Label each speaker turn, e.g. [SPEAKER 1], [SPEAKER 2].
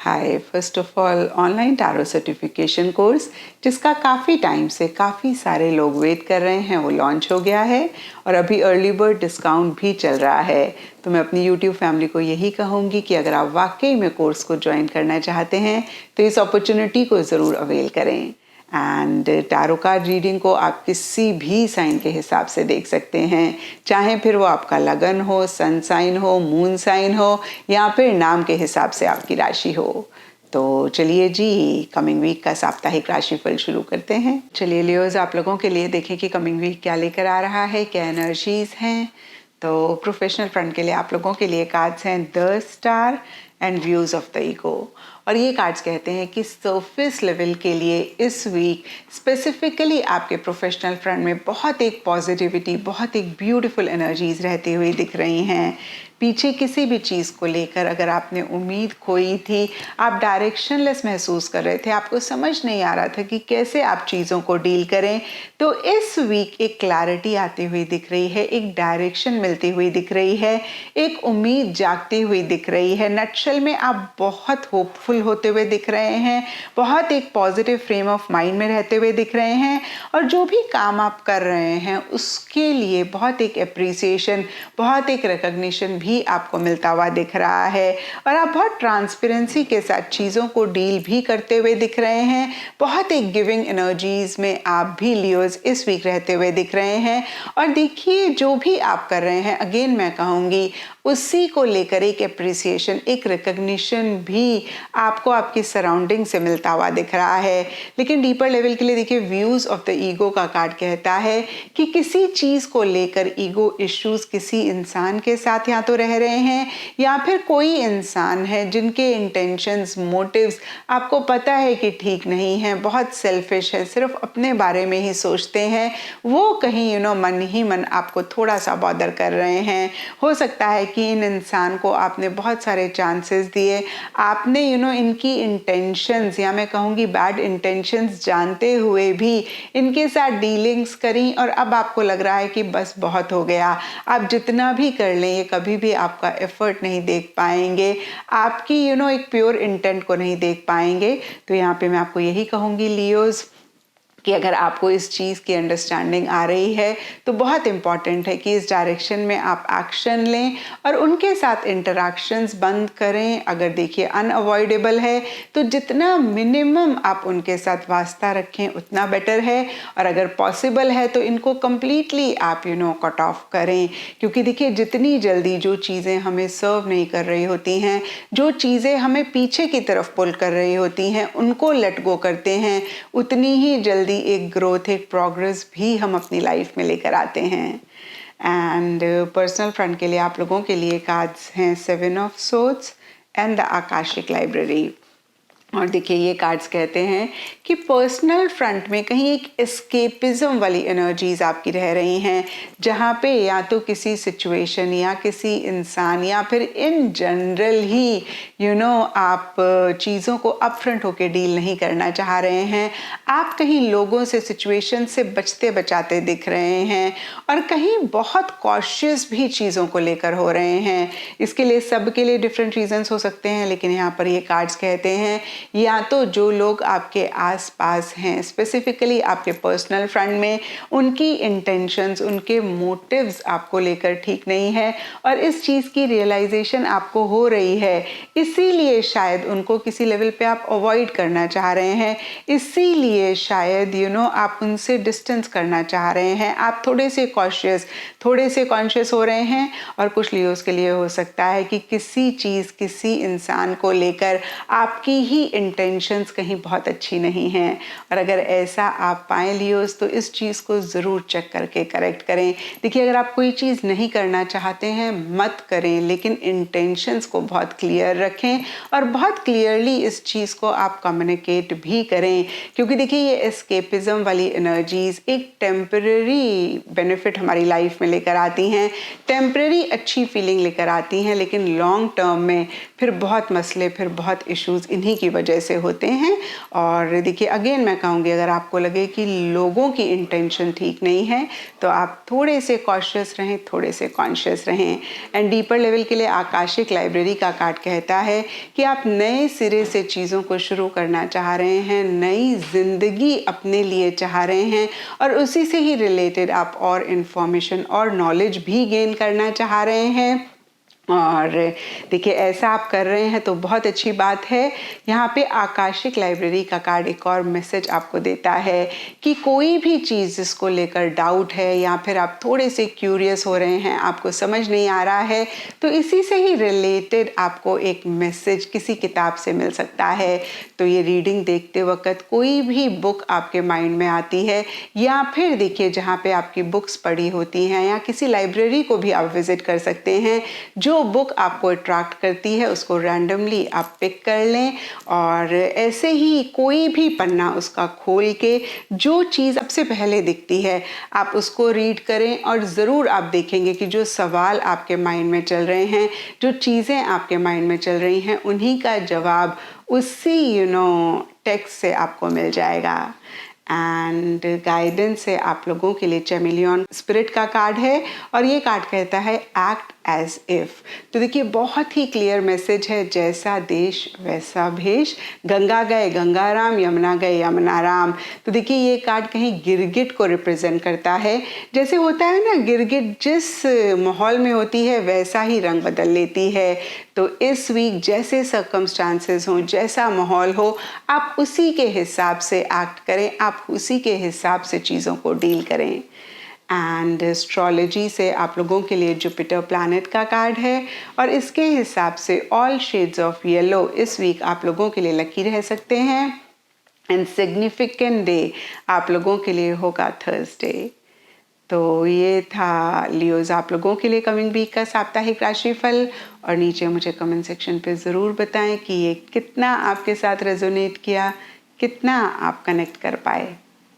[SPEAKER 1] Hi, first of all online tarot certification course जिसका काफ़ी time से काफ़ी सारे लोग वेट कर रहे हैं वो लॉन्च हो गया है और अभी अर्ली बर्ड डिस्काउंट भी चल रहा है। तो मैं अपनी यूट्यूब फैमिली को यही कहूँगी कि अगर आप वाकई में कोर्स को ज्वाइन करना चाहते हैं तो इस अपॉर्चुनिटी को ज़रूर अवेल करें। एंड टैरो कार्ड रीडिंग को आप किसी भी साइन के हिसाब से देख सकते हैं, चाहे फिर वो आपका लगन हो, सन साइन हो, मून साइन हो या फिर नाम के हिसाब से आपकी राशि हो। तो चलिए जी, कमिंग वीक का साप्ताहिक राशिफल शुरू करते हैं। चलिए लियोज, आप लोगों के लिए देखें कि कमिंग वीक क्या लेकर आ रहा है, क्या एनर्जीज हैं। तो प्रोफेशनल फ्रंट के लिए आप लोगों के लिए कार्ड्स हैं the star and views of the ego. और ये कार्ड्स कहते हैं कि सरफेस लेवल के लिए इस वीक स्पेसिफिकली आपके प्रोफेशनल फ्रंट में बहुत एक पॉजिटिविटी, बहुत एक ब्यूटीफुल एनर्जीज रहती हुई दिख रही हैं। पीछे किसी भी चीज़ को लेकर अगर आपने उम्मीद खोई थी, आप डायरेक्शनलेस महसूस कर रहे थे, आपको समझ नहीं आ रहा था कि कैसे आप चीज़ों को डील करें, तो इस वीक एक क्लैरिटी आती हुई दिख रही है, एक डायरेक्शन मिलती हुई दिख रही है, एक उम्मीद जागती हुई दिख रही है। नटशल में आप बहुत होपफुल होते हुए दिख रहे हैं, बहुत एक पॉजिटिव फ्रेम ऑफ माइंड में रहते हुए दिख रहे हैं और जो भी काम आप कर रहे हैं उसके लिए बहुत एक एप्रिसिएशन, बहुत एक रिकग्निशन भी आपको मिलता हुआ दिख रहा है और आप बहुत ट्रांसपेरेंसी के साथ चीज़ों को डील भी करते हुए दिख रहे हैं। बहुत एक गिविंग एनर्जीज में आप भी लियोज इस वीक रहते हुए दिख रहे हैं। और देखिए, जो भी आप कर रहे हैं, अगेन मैं कहूँगी उसी को लेकर एक एप्रिसिएशन, एक रिकग्निशन भी आपको आपकी सराउंडिंग से मिलता हुआ दिख रहा है। लेकिन डीपर लेवल के लिए देखिए, व्यूज ऑफ द ईगो का कार्ड कहता है कि किसी चीज़ को लेकर ईगो इश्यूज किसी इंसान के साथ या तो रह रहे हैं या फिर कोई इंसान है जिनके इंटेंशंस, मोटिव्स आपको पता है कि ठीक नहीं है, बहुत सेल्फिश है, सिर्फ अपने बारे में ही सोचते हैं, वो कहीं मन ही मन आपको थोड़ा सा बॉदर कर रहे हैं। हो सकता है कि इन इंसान को आपने बहुत सारे चांसेस दिए, आपने इनकी इंटेंशंस या मैं कहूँगी बैड इंटेंशंस जानते हुए भी इनके साथ डीलिंग्स करी और अब आपको लग रहा है कि बस बहुत हो गया, आप जितना भी कर लें ये कभी भी आपका एफर्ट नहीं देख पाएंगे, आपकी एक प्योर इंटेंट को नहीं देख पाएंगे। तो यहाँ पे मैं आपको यही कहूँगी लियोज कि अगर आपको इस चीज़ की अंडरस्टैंडिंग आ रही है तो बहुत इम्पॉर्टेंट है कि इस डायरेक्शन में आप एक्शन लें और उनके साथ इंटरैक्शंस बंद करें। अगर देखिए अनअवॉइडेबल है तो जितना मिनिमम आप उनके साथ वास्ता रखें उतना बेटर है, और अगर पॉसिबल है तो इनको कम्प्लीटली आप कट ऑफ करें। क्योंकि देखिए, जितनी जल्दी जो चीज़ें हमें सर्व नहीं कर रही होती हैं, जो चीज़ें हमें पीछे की तरफ पुल कर रही होती हैं, उनको लेट गो करते हैं, उतनी ही जल्दी एक ग्रोथ, एक प्रोग्रेस भी हम अपनी लाइफ में लेकर आते हैं। एंड पर्सनल फ्रंट के लिए आप लोगों के लिए कार्ड्स हैं 7 of swords and the Akashic library. और देखिए, ये कार्ड्स कहते हैं कि पर्सनल फ्रंट में कहीं एक एस्केपिज्म वाली एनर्जीज आपकी रह रही हैं, जहाँ पे या तो किसी सिचुएशन या किसी इंसान या फिर इन जनरल ही आप चीज़ों को अपफ्रंट होके डील नहीं करना चाह रहे हैं। आप कहीं लोगों से, सिचुएशन से बचते बचाते दिख रहे हैं और कहीं बहुत कॉशियस भी चीज़ों को लेकर हो रहे हैं। इसके लिए सबके लिए डिफरेंट रीजंस हो सकते हैं, लेकिन यहाँ पर ये कार्ड्स कहते हैं या तो जो लोग आपके आसपास हैं, स्पेसिफिकली आपके पर्सनल फ्रंट में, उनकी इंटेंशंस, उनके मोटिव्स आपको लेकर ठीक नहीं है और इस चीज़ की रियलाइजेशन आपको हो रही है, इसीलिए शायद उनको किसी लेवल पे आप अवॉइड करना चाह रहे हैं, इसीलिए शायद आप उनसे डिस्टेंस करना चाह रहे हैं, आप थोड़े से कॉशियस, थोड़े से कॉन्शियस हो रहे हैं। और कुछ लियोस के लिए हो सकता है कि किसी चीज़, किसी इंसान को लेकर आपकी ही इंटेंशंस कहीं बहुत अच्छी नहीं हैं, और अगर ऐसा आप पाएं लियोस तो इस चीज़ को ज़रूर चेक करके करेक्ट करें। देखिए, अगर आप कोई चीज़ नहीं करना चाहते हैं मत करें, लेकिन इंटेंशंस को बहुत क्लियर रखें और बहुत क्लियरली इस चीज़ को आप कम्युनिकेट भी करें। क्योंकि देखिए, ये एस्केपिज्म वाली एनर्जीज एक टेम्पररी बेनिफिट हमारी लाइफ में लेकर आती हैं, टेम्पररी अच्छी फीलिंग लेकर आती हैं, लेकिन लॉन्ग टर्म में फिर बहुत मसले, फिर बहुत इश्यूज इन्हीं की वजह से होते हैं। और देखिए अगेन मैं कहूँगी, अगर आपको लगे कि लोगों की इंटेंशन ठीक नहीं है तो आप थोड़े से कॉशियस रहें, थोड़े से कॉन्शियस रहें। एंड डीपर लेवल के लिए आकाशिक लाइब्रेरी का कार्ड कहता है कि आप नए सिरे से चीज़ों को शुरू करना चाह रहे हैं, नई ज़िंदगी अपने लिए चाह रहे हैं और उसी से ही रिलेटेड आप और इन्फॉर्मेशन और नॉलेज भी गेन करना चाह रहे हैं। और देखिए ऐसा आप कर रहे हैं तो बहुत अच्छी बात है। यहाँ पे आकाशिक लाइब्रेरी का कार्ड एक और मैसेज आपको देता है कि कोई भी चीज़ जिसको लेकर डाउट है या फिर आप थोड़े से क्यूरियस हो रहे हैं, आपको समझ नहीं आ रहा है, तो इसी से ही रिलेटेड आपको एक मैसेज किसी किताब से मिल सकता है। तो ये रीडिंग देखते वक्त कोई भी बुक आपके माइंड में आती है या फिर देखिए जहाँ पे आपकी बुक्स पढ़ी होती हैं या किसी लाइब्रेरी को भी आप विजिट कर सकते हैं, जो बुक आपको अट्रैक्ट करती है उसको रैंडमली आप पिक कर लें और ऐसे ही कोई भी पन्ना उसका खोल के जो चीज़ सबसे पहले दिखती है आप उसको रीड करें और ज़रूर आप देखेंगे कि जो सवाल आपके माइंड में चल रहे हैं, जो चीज़ें आपके माइंड में चल रही हैं, उन्हीं का जवाब उसी टेक्स्ट से आपको मिल जाएगा। एंड गाइडेंस से आप लोगों के लिए चैमेलियन स्पिरिट का कार्ड है और ये कार्ड कहता है एक्ट एज इफ। तो देखिए बहुत ही क्लियर मैसेज है, जैसा देश वैसा भेष, गंगा गए गंगा राम, यमुना गए यमुना राम। तो देखिए ये कार्ड कहीं गिरगिट को रिप्रेजेंट करता है। जैसे होता है ना, गिरगिट जिस माहौल में होती है वैसा ही रंग बदल लेती है। तो इस वीक जैसे सर्कमस्टांसेस हों, जैसा माहौल हो, आप उसी के हिसाब से एक्ट करें, आप उसी के हिसाब से चीज़ों को डील करें। एंड एस्ट्रोलॉजी से आप लोगों के लिए जुपिटर प्लैनेट का कार्ड है और इसके हिसाब से ऑल शेड्स ऑफ येलो इस वीक आप लोगों के लिए लकी रह सकते हैं। एंड सिग्निफिकेंट डे आप लोगों के लिए होगा थर्सडे। तो ये था लियोज आप लोगों के लिए कमिंग वीक का साप्ताहिक राशिफल। और नीचे मुझे कमेंट सेक्शन पे ज़रूर बताएं कि ये कितना आपके साथ रेजोनेट किया, कितना आप कनेक्ट कर पाए।